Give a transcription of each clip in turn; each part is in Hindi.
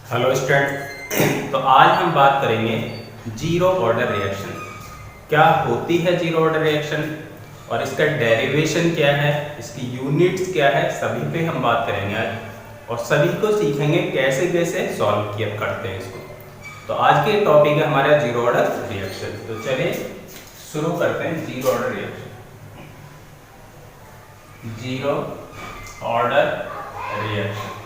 Hello student. तो आज हम बात करेंगे जीरो ऑर्डर रिएक्शन। क्या होती है जीरो ऑर्डर रिएक्शन और इसका डेरिवेशन क्या है, इसकी यूनिट्स क्या है, सभी पे हम बात करेंगे आज और सभी को सीखेंगे कैसे कैसे सॉल्व किया करते हैं इसको। तो आज के टॉपिक है हमारा जीरो ऑर्डर रिएक्शन। तो चलिए शुरू करते हैं zero order reaction. Zero order reaction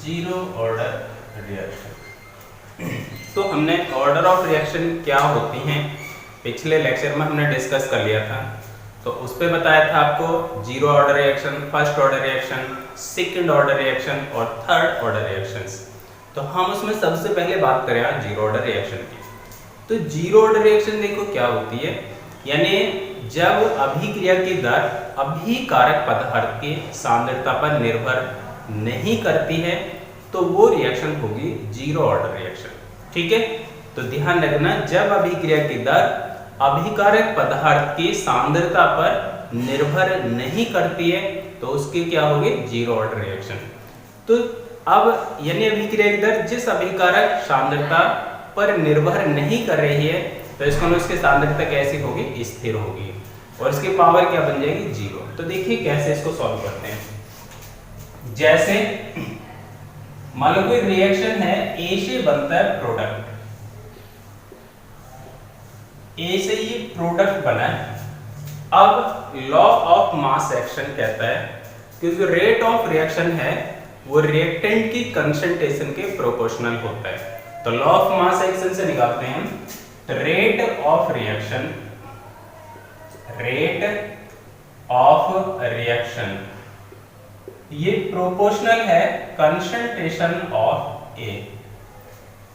zero order reaction. तो हमने ऑर्डर ऑफ रिएक्शन क्या होती हैं पिछले लेक्चर में हमने डिस्कस कर लिया था। तो उस पर बताया था आपको zero order reaction, first order reaction, second order reaction और थर्ड ऑर्डर रिएक्शंस। तो हम उसमें सबसे पहले बात करें आज जीरो ऑर्डर रिएक्शन की। तो जीरो ऑर्डर रिएक्शन देखो क्या होती है, यानी जब अभिक्रिया की दर अभिकारक पदार्थ की सांद्रता पर निर्भर नहीं करती है तो वो रिएक्शन होगी जीरो ऑर्डर रिएक्शन। ठीक है, तो ध्यान रखना, जब अभिक्रिया की दर अभिकारक पदार्थ की सांद्रता पर निर्भर नहीं करती है तो उसकी क्या होगी, जीरो ऑर्डर रिएक्शन। तो अब यानी अभिक्रिया की दर जिस अभिकारक सांद्रता पर निर्भर नहीं कर रही है तो इसको उसकी सांद्रता कैसी होगी, स्थिर होगी और इसकी पावर क्या बन जाएगी, जीरो। तो देखिए कैसे इसको सॉल्व करते हैं। जैसे मान लो कोई रिएक्शन है, ए से बनता है प्रोडक्ट, ए से ये प्रोडक्ट बना है। अब लॉ ऑफ मास एक्शन कहता है कि जो रेट ऑफ रिएक्शन है वो रिएक्टेंट की कंसंट्रेशन के प्रोपोर्शनल होता है। तो लॉ ऑफ मास एक्शन से निकालते हैं, तो rate of reaction, rate of reaction ये प्रोपोर्शनल है कंसंट्रेशन ऑफ ए।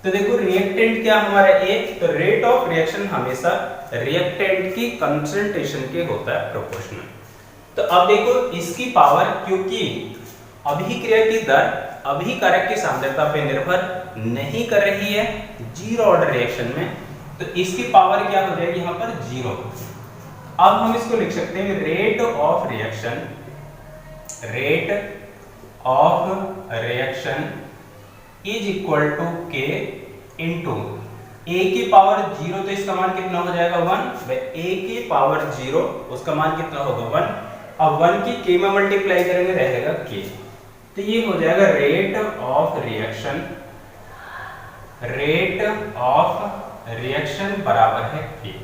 तो देखो रिएक्टेंट क्या हमारा ए, तो रेट ऑफ रिएक्शन हमेशा रिएक्टेंट की कंसंट्रेशन के होता है प्रोपोर्शनल। तो अब देखो इसकी पावर, क्योंकि अभिक्रिया की दर अभिकारक की सांद्रता पे निर्भर नहीं कर रही है जीरो ऑर्डर रिएक्शन में, तो इसकी पावर क्या हो जाएगी यहाँ पर, जीरो। अब हम इसको लिख सकते हैं rate of reaction, rate of reaction is equal to k into A की पावर जीरो, तो इसका मान कितना हो जाएगा, वन। ए की पावर जीरो, उसका मान कितना होगा, वन। अब वन की के में मल्टीप्लाई करेंगे, रहेगा के। तो ये हो जाएगा rate of reaction, rate of reaction बराबर है के।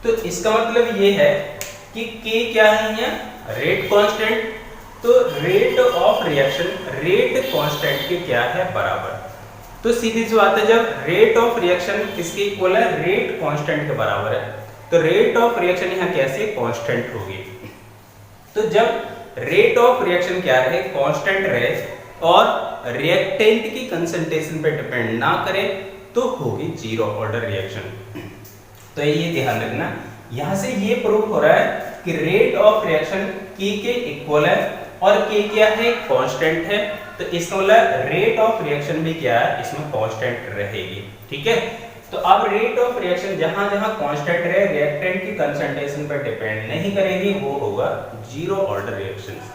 तो इसका मतलब ये है कि के क्या है यहाँ, रेट कांस्टेंट। तो rate of reaction rate constant के क्या है, बराबर। तो सीधी सी बात है, जब रेट ऑफ रिएक्शन किसके इक्वल है, रेट कांस्टेंट के बराबर है, तो रेट ऑफ रिएक्शन यहाँ कैसे कांस्टेंट होगी। तो जब रेट ऑफ रिएक्शन क्या रहे, कांस्टेंट रहे और रिएक्टेंट की कंसंट्रेशन पे डिपेंड ना करे तो होगी जीरो ऑर्डर रिएक्शन। तो ये ध्यान रखना, यहां से ये प्रूव हो रहा है कि रेट ऑफ रिएक्शन के इक्वल है और के क्या है, कांस्टेंट है। तो इसका मतलब रेट ऑफ रिएक्शन भी क्या है, इसमें कांस्टेंट रहेगी। ठीक है, तो अब रेट ऑफ रिएक्शन जहां जहां कांस्टेंट रहे, रिएक्टेंट की कंसंट्रेशन पर डिपेंड नहीं करेगी, वो होगा जीरो ऑर्डर रिएक्शंस।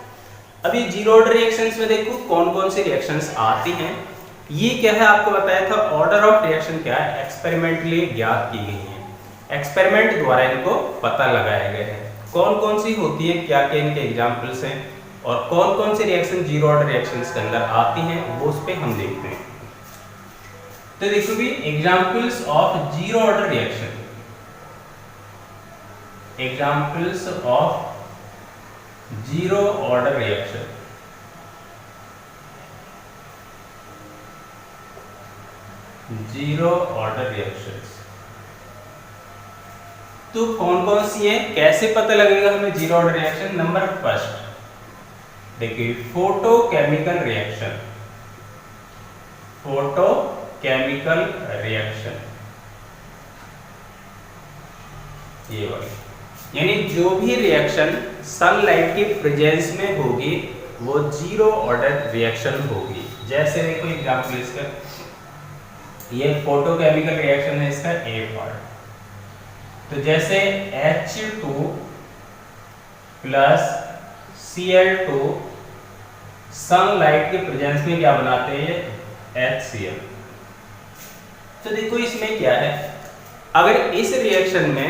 अभी जीरो ऑर्डर रिएक्शंस में देखो कौन कौन सी रिएक्शंस आती हैं। ये क्या है, आपको बताया था ऑर्डर ऑफ रिएक्शन क्या है, एक्सपेरिमेंटली ज्ञात की गई है, एक्सपेरिमेंट द्वारा इनको पता लगाया गया है। कौन कौन सी होती है, क्या क्या इनके एग्जांपल्स हैं और कौन कौन सी रिएक्शन जीरो ऑर्डर रिएक्शंस के अंदर आती हैं, वो उस पे हम देखते हैं। तो देखो भी examples of zero order reaction, examples of zero order reaction. Zero order reactions तो कौन कौन सी है, कैसे पता लगेगा हमें zero order reaction. Number first देखिए, फोटोकेमिकल रिएक्शन, फोटोकेमिकल रिएक्शन ये वाली, यानी जो भी रिएक्शन सनलाइट की प्रेजेंस में होगी वो जीरो ऑर्डर रिएक्शन होगी। जैसे देखो एग्जांपल इसका, ये फोटोकेमिकल रिएक्शन है, इसका ए पार्ट। तो जैसे H2 प्लस Cl2 सनलाइट के प्रेजेंस में क्या बनाते हैं, HCl। तो देखो इसमें क्या है, अगर इस रिएक्शन में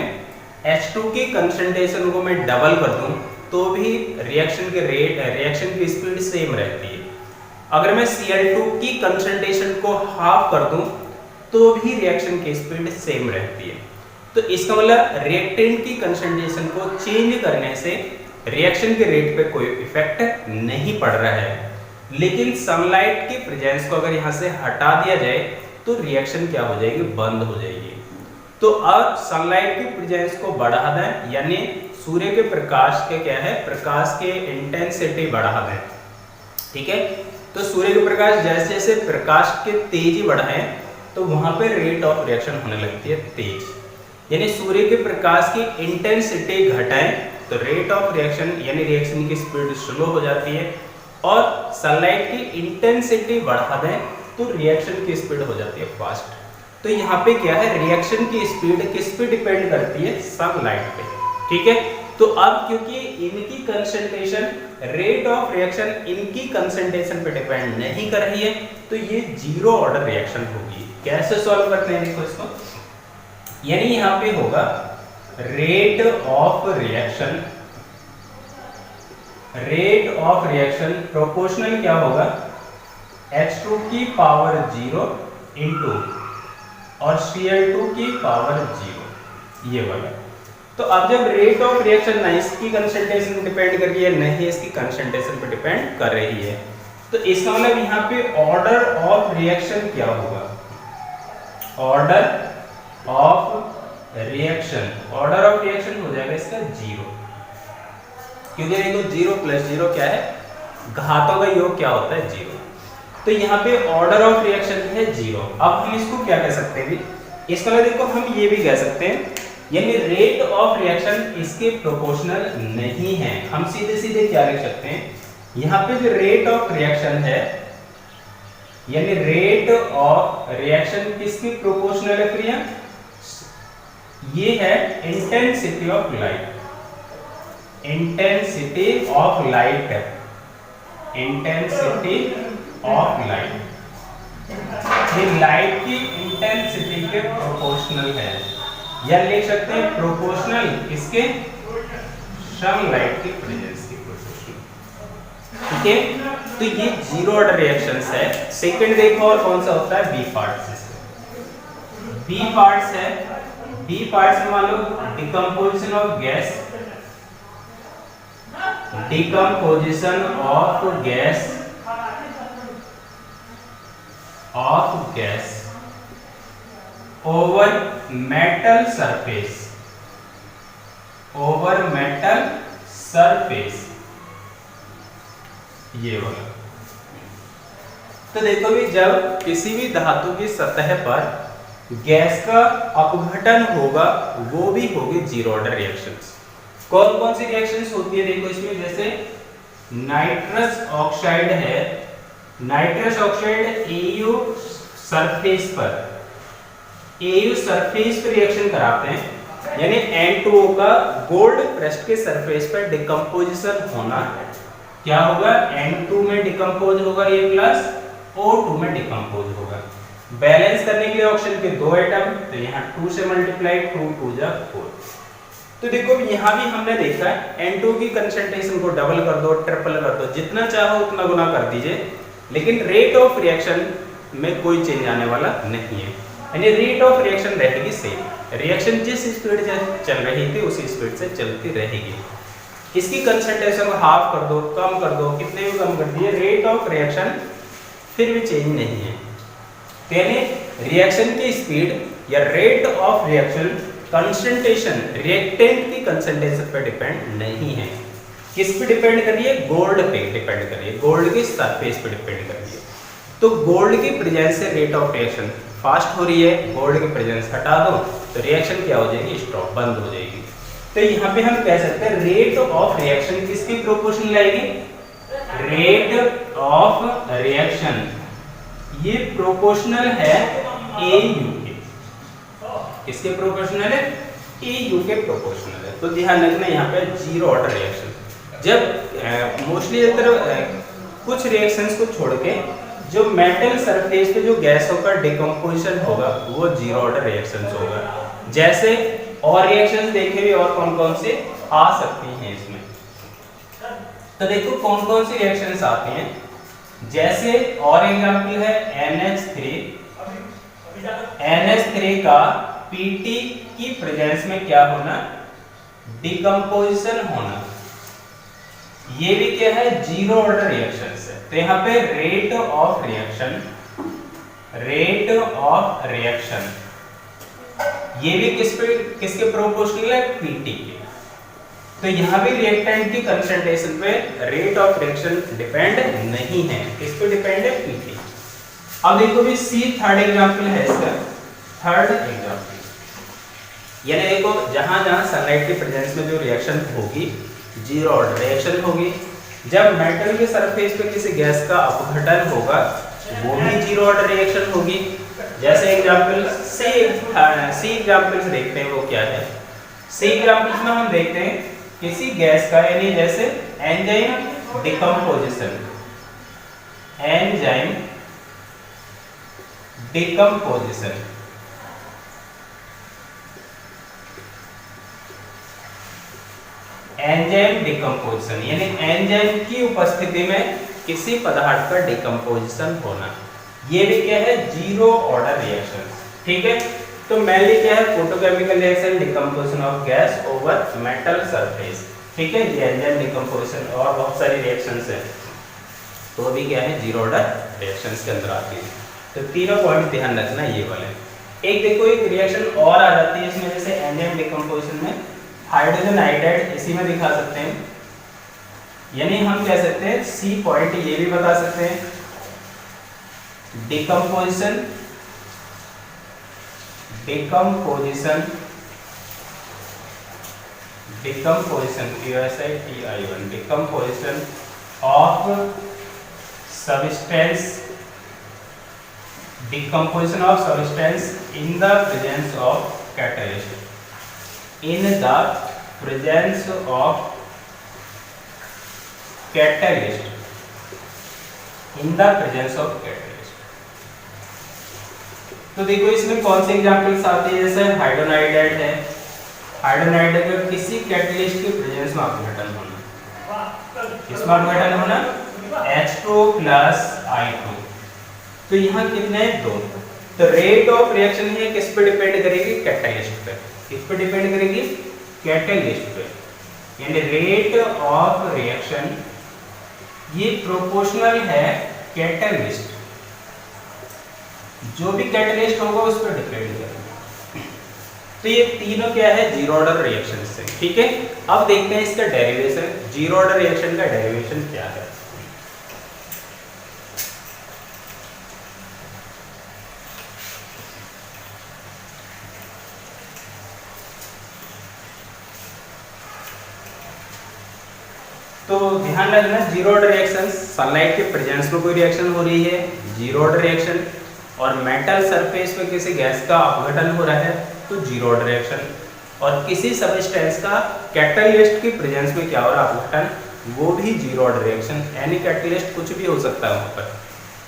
H2 की कंसंट्रेशन को मैं डबल कर दूं तो भी रिएक्शन के रेट, रिएक्शन की स्पीड सेम रहती है। अगर मैं Cl2 की कंसंट्रेशन को हाफ कर दूं तो भी रिएक्शन की स्पीड सेम रहती है। तो इसका मतलब रिएक्टेंट की कंसंट्रेशन को चेंज करने से रिएक्शन के रेट पे कोई इफेक्ट नहीं पड़ रहा है, लेकिन सनलाइट की प्रेजेंस को अगर यहाँ से हटा दिया जाए तो रिएक्शन क्या हो जाएगी, बंद हो जाएगी। तो अब सनलाइट की प्रेजेंस को बढ़ा दें, यानी सूर्य के प्रकाश के क्या है, प्रकाश के इंटेंसिटी बढ़ा दें, ठीक है। तो सूर्य के प्रकाश जैसे जैसे प्रकाश के तेजी बढ़ाएं तो वहां पे रेट ऑफ रिएक्शन होने लगती है तेज, यानी सूर्य के प्रकाश की इंटेंसिटी घटाएं तो रेट ऑफ रिएक्शन यानी रिएक्शन की स्पीड स्लो हो जाती है, और सनलाइट की इंटेंसिटी बढ़ा दें तो रिएक्शन की स्पीड हो जाती है फास्ट। तो यहाँ पे क्या है, रिएक्शन की स्पीड किस पे डिपेंड करती है, सनलाइट पे, ठीक है। तो अब क्योंकि इनकी कंसंट्रेशन, रेट ऑफ रिएक्शन इनकी कंसंट्रेशन पे डिपेंड नहीं कर रही है, तो ये जीरो ऑर्डर रिएक्शन होगी। कैसे सॉल्व करते हैं देखो इसको, यानी यहाँ पे होगा rate of reaction, rate of reaction proportional क्या होगा, H2 की पावर 0 इंटू और Cl2 की पावर 0, ये वाला। तो अब जब रेट ऑफ रिएक्शन ना इसकी कंसंट्रेशन डिपेंड कर रही है, नहीं इसकी कंसंट्रेशन पे डिपेंड कर रही है, तो इसका मतलब यहाँ पे ऑर्डर ऑफ रिएक्शन क्या होगा, order of reaction, order of reaction हो जाएगा इसका 0, क्योंकि देखो 0 प्लस 0 क्या है, घातों का योग क्या होता है 0। तो यहाँ पे ऑर्डर ऑफ रिएक्शन है 0। अब हम इसको क्या कह सकते हैं, इसका मतलब देखो हम ये भी कह सकते हैं, यानी रेट ऑफ रिएक्शन इसके प्रोपोर्शनल नहीं है। हम सीधे सीधे क्या लिख सकते हैं, यहाँ पे जो रेट ऑफ रिएक्शन है, यानी रेट ऑफ रिएक्शन किसकी प्रोपोर्शनल है प्रिया, ये है intensity of light, intensity of light है, इंटेंसिटी ऑफ लाइट, ये लाइट की इंटेंसिटी के प्रोपोर्शनल है, या लिख सकते हैं प्रोपोर्शनल किसके, सनलाइट की प्रेजेंस की प्रोपोर्शनल, ठीक है। तो ये जीरो ऑर्डर रिएक्शंस है। सेकंड देखो और कौन सा होता है, बी पार्ट्स। बी पार्ट्स है, बी पार्ट्स में मान लो decomposition of gas, decomposition of gas, of gas over metal surface, over metal surface, ये वाला। तो देखो भी जब किसी भी धातु की सतह पर गैस का अपघटन होगा वो भी होगी जीरो ऑर्डर रिएक्शंस। कौन कौन सी रिएक्शंस होती है देखो इसमें, जैसे नाइट्रस ऑक्साइड है, नाइट्रस ऑक्साइड AU सरफेस पर, AU सरफेस पर रिएक्शन कराते हैं, यानी N2O का गोल्ड प्रेस्ड के सरफेस पर डिकम्पोजिशन होना, क्या होगा, N2 में डिकम्पोज होगा ये प्लस O2 में डिकम्पोज होगा। बैलेंस करने के लिए ऑक्सीजन के 2 एटम, तो यहाँ 2 से मल्टीप्लाई, 2 2 जा 4। तो देखो यहाँ भी हमने देखा है N2 की कंसंट्रेशन को डबल कर दो, ट्रिपल कर दो, जितना चाहो उतना गुना कर दीजिए, लेकिन रेट ऑफ रिएक्शन में कोई चेंज आने वाला नहीं है, यानी रेट ऑफ रिएक्शन रहेगी सेम, रिएक्शन जिस स्पीड से चल रही थी उसी स्पीड से चलती रहेगी। इसकी कंसंट्रेशन को हाफ कर दो, कम कर दो, कितने भी कम कर दिए, रेट ऑफ रिएक्शन फिर भी चेंज नहीं है। यानी रिएक्शन की स्पीड या rate of reaction concentration reactant की कंसंट्रेशन पर डिपेंड नहीं है। किस पे डिपेंड कर रही है, गोल्ड पे डिपेंड कर रही है, गोल्ड की सरफेस पे डिपेंड कर रही है। तो गोल्ड की प्रेजेंस से रेट ऑफ रिएक्शन फास्ट हो रही है, गोल्ड की प्रेजेंस हटा दो तो रिएक्शन क्या हो जाएगी, स्टॉप, बंद हो जाएगी। तो यहाँ पे हम कह सकते हैं रेट ऑफ रिएक्शन किसकी प्रोपोर्शनल आएगी, रेट ऑफ रिएक्शन ये प्रोपोर्शनल है AU के, किसके प्रोपोर्शनल है, ए यू के प्रोपोर्शनल है। तो ध्यान रखना यहाँ पे जीरो ऑर्डर रिएक्शन, जब मोस्टली कुछ रिएक्शंस को छोड़ के जो मेटल सरफेस पे जो गैसों का डिकम्पोजिशन होगा वो जीरो ऑर्डर रिएक्शंस होगा। जैसे और रिएक्शंस देखे भी और कौन कौन से आ सकती हैं इसमें, तो देखो कौन कौन सी रिएक्शंस आती हैं। जैसे और एग्जांपल है NH3 का Pt की प्रेजेंस में क्या होना, डिकम्पोजिशन होना, ये भी क्या है जीरो ऑर्डर रिएक्शन है। तो यहाँ पे रेट ऑफ रिएक्शन ये भी किसके प्रोपोर्शनल है, Pt के। तो यहाँ भी रिएक्टेंट की कंसंट्रेशन पे रेट ऑफ रिएक्शन डिपेंड नहीं है, किस पे डिपेंड है, Pt। अब देखो भी सी थर्ड एग्जांपल है इसका, थर्ड एग्जांपल यानी देखो जहां जहां सनलाइट की प्रेजेंस में जो रिएक्शन होगी जीरो ऑर्डर रिएक्शन होगी। जब मेटल के सरफेस पे किसी गैस का अपघटन होगा वो भी जीरो ऑर्डर रिएक्शन होगी। जैसे एग्जांपल सी एग्जांपल्स देखते हैं वो क्या है। सी एग्जांपल्स में हम देखते हैं किसी गैस का यानी जैसे enzyme decomposition, enzyme decomposition, enzyme decomposition यानी एंजाइम की उपस्थिति में किसी पदार्थ का डिकम्पोजिशन होना, ये भी क्या है जीरो ऑर्डर रिएक्शन। ठीक है, तो मेनली क्या है photochemical reaction, decomposition of gas over metal surface. ठीक है, ये एंजाइम डिकम्पोजिशन और बहुत सारी रिएक्शंस हैं, तो भी क्या है जीरो ऑर्डर रिएक्शंस के अंदर आती है। तो तीनों पॉइंट ध्यान रखना ये वाले। एक देखो एक रिएक्शन और आ जाती है इसमें, जैसे एंजाइम डिकम्पोजिशन में हाइड्रोजन आयोडाइड इसी में दिखा सकते हैं, यानी हम कह सकते हैं सी पॉइंट ये भी बता सकते हैं decomposition decomposition of substance in the presence of catalyst, in the presence of catalyst, in the presence of catalyst। तो देखो इसमें कौन से एग्जांपल्स आते हैं, जैसे हाइड्रोजन आयोडाइड है, हाइड्रोजन आयोडाइड का किसी कैटलिस्ट के प्रेजेंस में अपघटन होना, किसमें अपघटन होना, H2 प्लस I2। तो यहाँ कितने हैं, दो। तो रेट ऑफ रिएक्शन ये किस पे डिपेंड करेगी, कैटलिस्ट पे। किस पे डिपेंड करेगी, कैटलिस्ट पे, यानी रेट ऑफ रिएक्शन ये प्रोपोर्शनल है कैटलिस्ट, जो भी कैटलिस्ट होगा उस पर डिपेंड करेगा। तो ये तीनों क्या है, जीरो ऑर्डर रिएक्शन से। ठीक है, अब देखते हैं इसका डेरिवेशन, जीरो ऑर्डर रिएक्शन का डेरिवेशन क्या है। तो ध्यान रखना जीरो ऑर्डर रिएक्शन, सनलाइट के प्रेजेंस में कोई रिएक्शन हो रही है जीरो ऑर्डर रिएक्शन, और मेटल सरफेस पे किसी गैस का अपघटन हो रहा है तो जीरो ऑर्डर रिएक्शन, और किसी सब्सटेंस का कैटलिस्ट की प्रेजेंस में क्या हो रहा है, अपघटन, वो भी जीरो ऑर्डर रिएक्शन। यानी कैटलिस्ट कुछ भी हो सकता है वहां पर।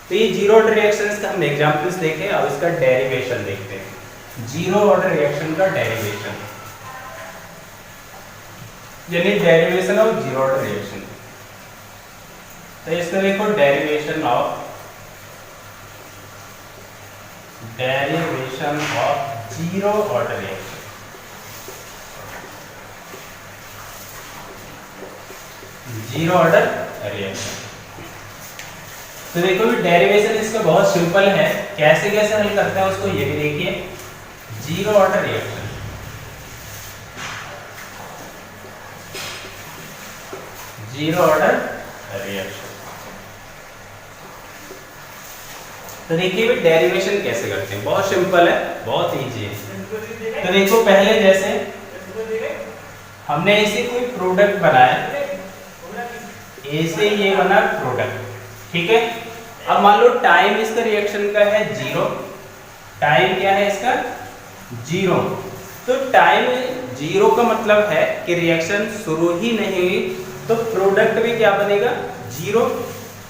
तो ये जीरो ऑर्डर रिएक्शंस का हम एग्जांपल्स देखें, अब इसका डेरिवेशन देखते हैं। जीरो ऑर्डर रिएक्शन का डेरिवेशन यानी derivation of zero order reaction. तो इसमें देखो derivation of zero order reaction, zero order reaction. तो देखो डेरिवेशन इसका बहुत सिंपल है, कैसे कैसे हल करते हैं उसको ये भी देखिए। Zero order reaction, zero order reaction. तो देखिए भी डेरिवेशन कैसे करते हैं, बहुत सिंपल है, बहुत इजी है। तो देखो पहले जैसे हमने ऐसे कोई प्रोडक्ट बनाया, ऐसे ये बना प्रोडक्ट, ठीक है। अब मान लो टाइम इसका रिएक्शन का है जीरो, टाइम क्या है इसका जीरो। तो टाइम जीरो का मतलब है कि रिएक्शन शुरू ही नहीं हुई, तो प्रोडक्ट भी क्या बनेगा, जीरो,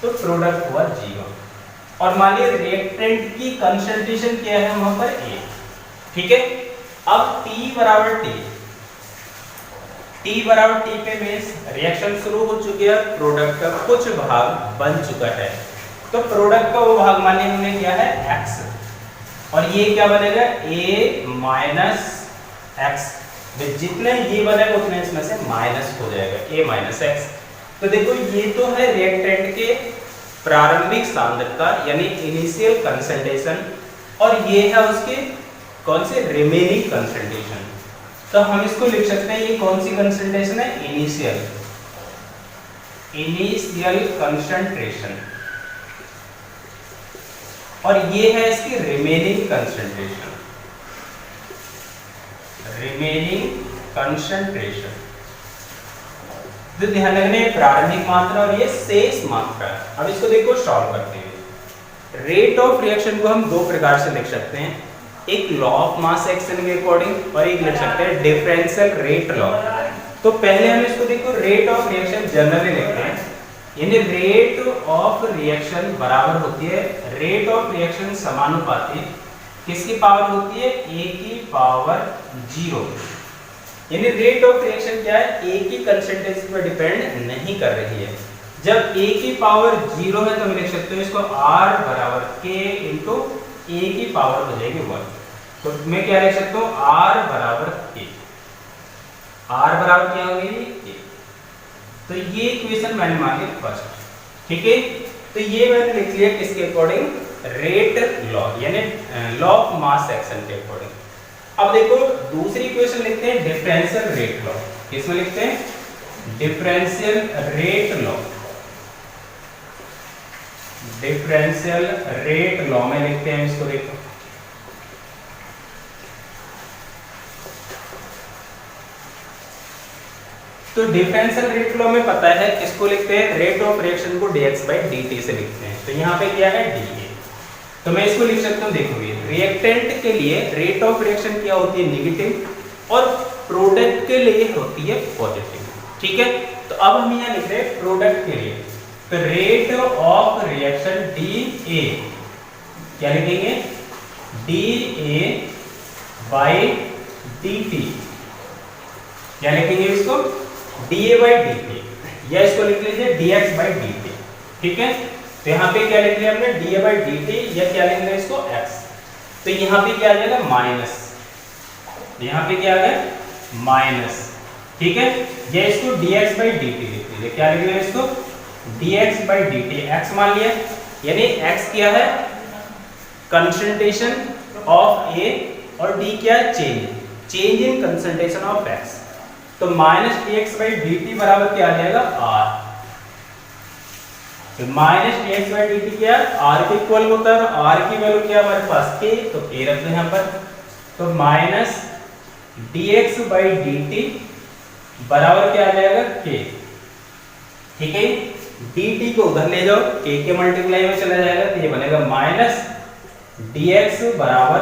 तो प्रोडक्ट हुआ जीरो। और मान लीजिए रिएक्टेंट की कंसंट्रेशन क्या है वहां पर ए, ठीक है। अब T बराबर T पे मींस रिएक्शन शुरू हो चुकी है, प्रोडक्ट का कुछ भाग बन चुका है, तो प्रोडक्ट का वो भाग मान लीजिए हमने किया है x, और ये क्या बनेगा a माइनस एक्स, जितने ये बनेगा उतने इसमें से माइनस हो जाएगा a माइनस एक्स। तो देखो ये तो है रिएक्टेंट के प्रारंभिक सांद्रता यानी इनिशियल कंसंट्रेशन, और ये है उसके कौन से रिमेनिंग कंसंट्रेशन। तो हम इसको लिख सकते हैं, ये कौन सी कंसंट्रेशन है, इनिशियल कंसंट्रेशन, और ये है इसकी रिमेनिंग कंसंट्रेशन, तो ध्यान रखना है प्रारंभिक मात्रा और ये शेष मात्रा। अब इसको देखो सॉल्व करते हैं। रेट ऑफ रिएक्शन को हम दो प्रकार से लिख सकते हैं, एक लॉ ऑफ मास एक्शन के अकॉर्डिंग और एक लिख सकते हैं डिफरेंशियल रेट लॉ। तो पहले हम इसको देखो रेट ऑफ रिएक्शन जनरली लिखते हैं, यानी रेट ऑफ रिएक्शन बराबर होती है, रेट ऑफ रिएक्शन समानुपाती किसकी पावर होती है, a की पावर 0, यानी रेट ऑफ रिएक्शन क्या है, a की कंसंट्रेशन पर डिपेंड नहीं कर रही है। जब a की पावर 0 है तो हम लिख सकते हैं इसको r बराबर k इंटू a की पावर हो जाएगी 1, तो मैं क्या लिख सकता हूँ r बराबर k, r बराबर क्या होगी k। तो ये इक्वेशन मैंने मान ली फर्स्ट, ठीक है। तो ये मैंने लिख लिया किसके अकॉर्डिंग, रेट लॉ यानी लॉ ऑफ मास एक्शन के अकॉर्डिंग। अब देखो दूसरी इक्वेशन लिखते हैं डिफरेंशियल रेट लॉ, किसमें लिखते हैं, differential rate law, differential rate law में लिखते हैं इसको, देखो तो डिफरेंशियल रेट लॉ में पता है किसको लिखते हैं, रेट ऑफ रिएक्शन को dx बाई dt से लिखते हैं। तो यहाँ पे क्या है dA, तो मैं इसको लिख सकता हूँ, देखो ये रिएक्टेंट के लिए रेट ऑफ रिएक्शन क्या होती है नेगेटिव, और प्रोडक्ट के लिए होती है पॉजिटिव, ठीक है। तो अब हम यहाँ लिख रहे हैं प्रोडक्ट के लिए, तो रेट ऑफ रिएक्शन dA क्या लिखेंगे, dA बाई dt, क्या लिखेंगे इसको, dA बाई dt, या इसको लिख लीजिए dx बाई dt, ठीक है। तो यहाँ पे क्या लिख लिया हमने dA बाई dt, या क्या लिख लिया इसको x, तो यहाँ पे क्या आ जाएगा माइनस, यहाँ पे क्या आ गया माइनस, ठीक है। या इसको dx बाई dt लिख लीजिए, क्या लिख लिया इसको dx बाई dt, x मान लिया, यानी x क्या है कंसंट्रेशन ऑफ A और d क्या है change in concentration of x, तो माइनस dx बाई dt बराबर क्या आ जाएगा r, तो माइनस dx बाई dt क्या है r के इक्वल होता है, तो r की वैल्यू क्या है हमारे पास k, तो k रख दें यहाँ पर, तो माइनस dx बाई dt बराबर क्या आ जाएगा k, ठीक है। dt को उधर ले जाओ, k के मल्टीप्लाई में चला जाएगा, तो ये बनेगा माइनस dx बराबर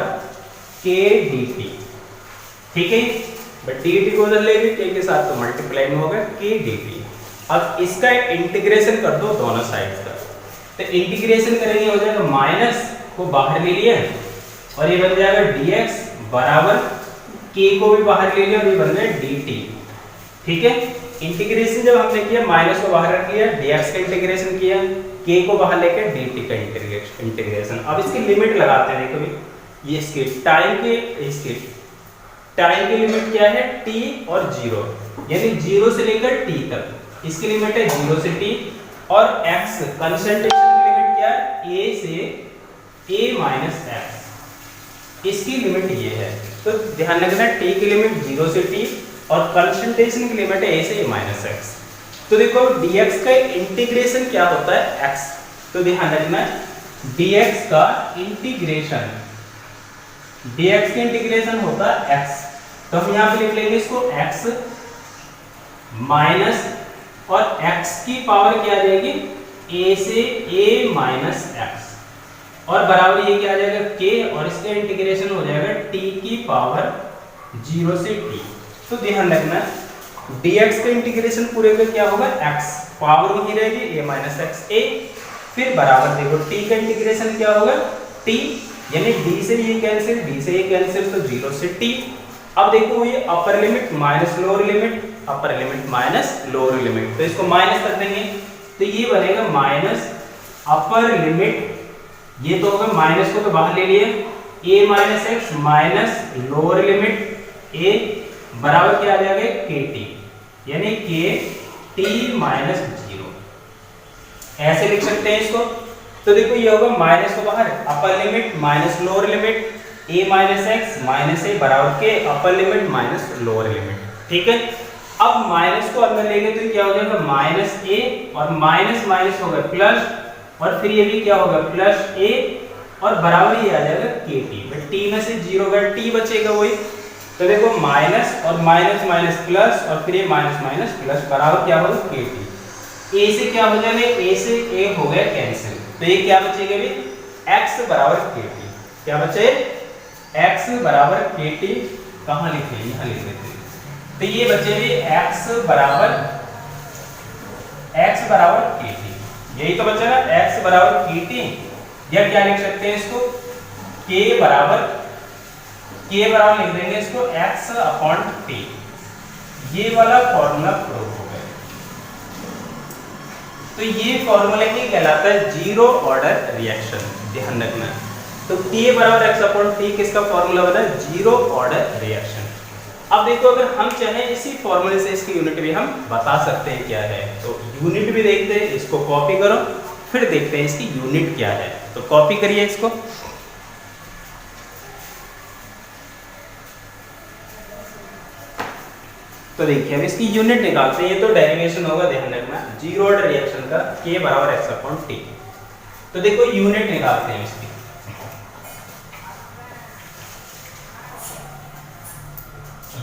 k dt, ठीक है। बट dt को उधर ले गए k के साथ, तो मल्टीप्लाई में होगा k dt। अब इसका इंटीग्रेशन कर दो दोनों साइड का, तो इंटीग्रेशन करेंगे हो जाएगा माइनस को बाहर ले लिया, और ये बन जाएगा dx बराबर k को भी बाहर ले लिया, और ये बन गया dt, ठीक है। इंटीग्रेशन जब हमने किया माइनस को बाहर रख लिया, dx का इंटीग्रेशन किया, k को बाहर लेकर dt का इंटीग्रेशन। अब इसकी लिमिट लगाते हैं, देखो ये इसके टाइम की लिमिट क्या है t और 0, यानी 0 से लेकर t तक, इसकी लिमिट है 0 से t, और x कंसंट्रेशन की लिमिट क्या है a से a माइनस x, इसकी लिमिट ये है। तो ध्यान रखना t की लिमिट 0 से t और कंसंट्रेशन की लिमिट है a से a माइनस x। तो देखो dx का इंटीग्रेशन क्या होता है x, तो ध्यान रखना dx का इंटीग्रेशन होता है x, तो हम यहाँ पे लिख लेंगे इसको x माइनस, और x की पावर क्या आ जाएगी a से a माइनस x, और बराबर ये क्या आ जाएगा k, और इसका इंटीग्रेशन हो जाएगा t की पावर 0 से t, तो ध्यान रखना dx का इंटीग्रेशन पूरे का क्या होगा x, पावर वही रहेगी a माइनस एक्स ए, फिर बराबर देखो t का इंटीग्रेशन क्या होगा t, यानी d से ये कैंसिल, d से ये कैंसिल, तो 0 से t। अब देखो ये upper limit minus lower limit, upper limit minus lower limit, तो इसको माइनस कर देंगे तो ये बनेगा माइनस अपर लिमिट, ये तो होगा माइनस को तो बाहर ले लिए, a minus x minus lower limit a बराबर क्या आ जाएगा kt, यानी kt माइनस 0, ऐसे लिख सकते हैं इसको। तो देखो ये होगा माइनस को बाहर, upper limit minus lower limit a minus x minus a बराबर के upper limit minus lower limit, ठीक है। अब माइनस को अंदर लेंगे तो क्या हो जाएगा माइनस a और माइनस माइनस होगा प्लस, और फिर ये भी क्या होगा प्लस a और बराबर ही आ जाएगा kt, t में से 0 गया t बचेगा वही, तो देखो माइनस और माइनस माइनस प्लस और फिर ये माइनस माइनस प्लस बराबर क्या होगा kt, a से क्या हो जाएगा a से a हो गया कैंसिल, तो ये क्या बचेगा भी x बराबर kt, क्या बचे x बराबर kt, कहाँ लिखे यहाँ लिख देते हैं, तो ये बचे भी x बराबर kt, यही तो बचा ना x बराबर kt, या क्या लिख सकते हैं इसको k बराबर लिख देंगे इसको x अपॉन t, ये वाला फॉर्मूला प्रूव हो गया। तो ये फॉर्मूला ही कहलाता है जीरो ऑर्डर रिएक्शन, ध्यान रखना। तो k बराबर x अपॉन t किसका फॉर्मूला बना, जीरो ऑर्डर रिएक्शन। अब देखो अगर हम चाहें इसी फॉर्मूले से इसकी यूनिट भी हम बता सकते हैं क्या है, तो यूनिट भी देखते हैं, इसको कॉपी करो फिर देखते हैं इसकी यूनिट क्या है, तो कॉपी करिए इसको। तो देखिए अब इसकी यूनिट निकालते हैं, ये तो डेरिवेशन होगा, ध्यान रखना जीरो ऑर्डर रिएक्शन का k बराबर x अपॉन t। तो देखो यूनिट निकालते हैं इसकी,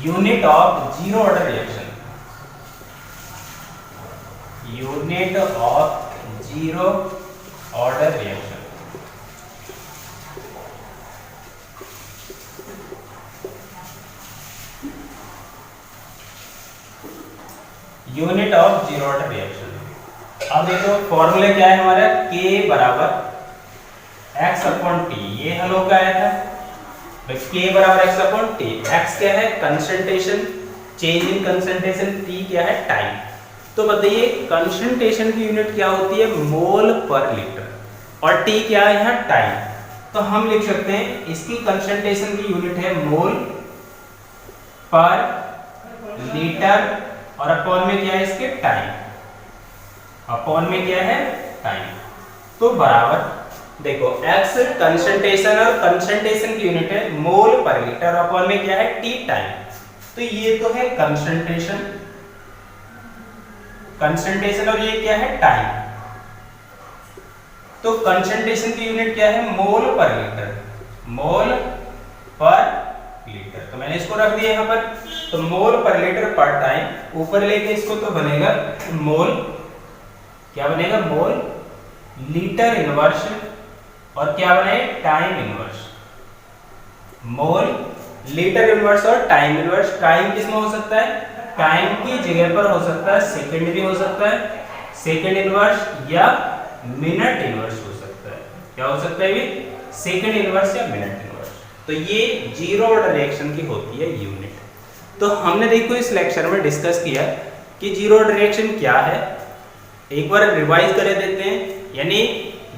unit of zero order reaction, unit of zero order reaction, unit of zero order reaction. अब देखो फॉर्मूला क्या है हमारा, k बराबर x अपॉन t, ये हल होकर आया था, k बराबर x अपॉन t, x क्या है concentration, change in concentration, t क्या है टाइम। तो बताइए कंसंट्रेशन की यूनिट क्या होती है, मोल पर लीटर, और t क्या है यहाँ टाइम, तो हम लिख सकते हैं इसकी कंसंट्रेशन की यूनिट है मोल पर लीटर, और अपॉन में क्या है इसके टाइम, अपॉन में क्या है टाइम, तो बराबर देखो x कंसंट्रेशन और कंसंट्रेशन की यूनिट है मोल पर लीटर, अपॉन में क्या है t टाइम, तो ये तो है कंसंट्रेशन, कंसंट्रेशन और ये क्या है टाइम, तो कंसंट्रेशन की यूनिट क्या है मोल पर लीटर, मोल पर लीटर, तो मैंने इसको रख दिया यहाँ पर, तो मोल पर लीटर पर टाइम, ऊपर लेके इसको तो बनेगा मोल, क्या बनेगा मोल लीटर इनवर्स, और क्या बने time inverse, mole litre inverse और टाइम इनवर्स। टाइम किसमें हो सकता है, टाइम की जगह पर हो सकता है सेकंड भी हो सकता है, सेकंड इनवर्स या मिनट इनवर्स हो सकता है, क्या हो सकता है ये सेकंड इनवर्स या मिनट इनवर्स। तो ये जीरो ऑर्डर रिएक्शन की होती है यूनिट। तो हमने देखो इस लेक्चर में डिस्कस किया कि जीरो ऑर्डर रिएक्शन क्या है, एक बार रिवाइज कर देते हैं, यानी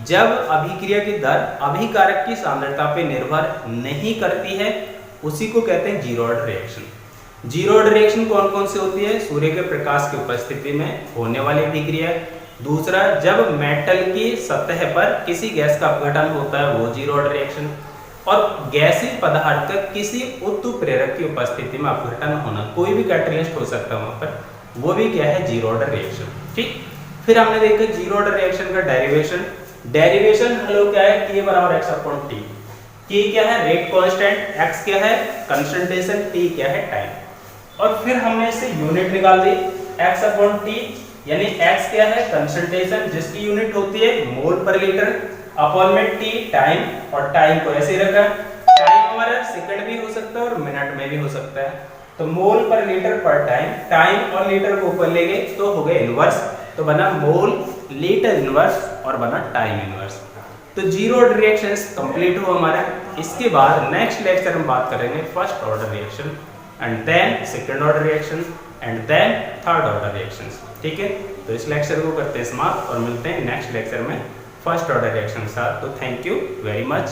जब अभिक्रिया की दर अभिकारक की सांद्रता पे निर्भर नहीं करती है उसी को कहते हैं zero order reaction. Zero order reaction कौन कौन से होती है, सूर्य के प्रकाश की उपस्थिति में होने वाली अभिक्रिया, दूसरा जब मेटल की सतह पर किसी गैस का अपघटन होता है वो जीरो ऑर्डर रिएक्शन, और गैसीय पदार्थ का किसी उत्प्रेरक की उपस्थिति में अपघटन होना, कोई भी कैटलिस्ट हो सकता है वहां पर, वो भी क्या है जीरो ऑर्डर रिएक्शन। ठीक, फिर हमने देखा जीरो ऑर्डर रिएक्शन का डेरिवेशन, डेरिवेशन हेलो क्या है k बराबर x अपॉन t, k क्या है रेट कांस्टेंट, x क्या है कंसंट्रेशन, t क्या है टाइम, और फिर हमने इससे यूनिट निकाल दी x अपॉन t, यानी x क्या है कंसंट्रेशन जिसकी यूनिट होती है मोल पर लीटर, अपॉन में t टाइम, और टाइम को ऐसे ही रखा, टाइम हमारा सेकंड भी हो सकता है और मिनट में भी हो सकता है, तो मोल पर लीटर पर टाइम, टाइम और लीटर को ऊपर ले गए तो हो गए इनवर्स, तो बना मोल लीटर इनवर्स और बना टाइम इनवर्स। तो जीरो ऑर्डर रिएक्शंस कंप्लीट हुआ हमारा। इसके बाद नेक्स्ट लेक्चर हम बात करेंगे first order reaction and then second order reaction and then third order reactions. ठीक है, तो इस लेक्चर को करते हैं समाप्त और मिलते हैं नेक्स्ट लेक्चर में फर्स्ट ऑर्डर रिएक्शन के साथ। तो थैंक यू वेरी मच।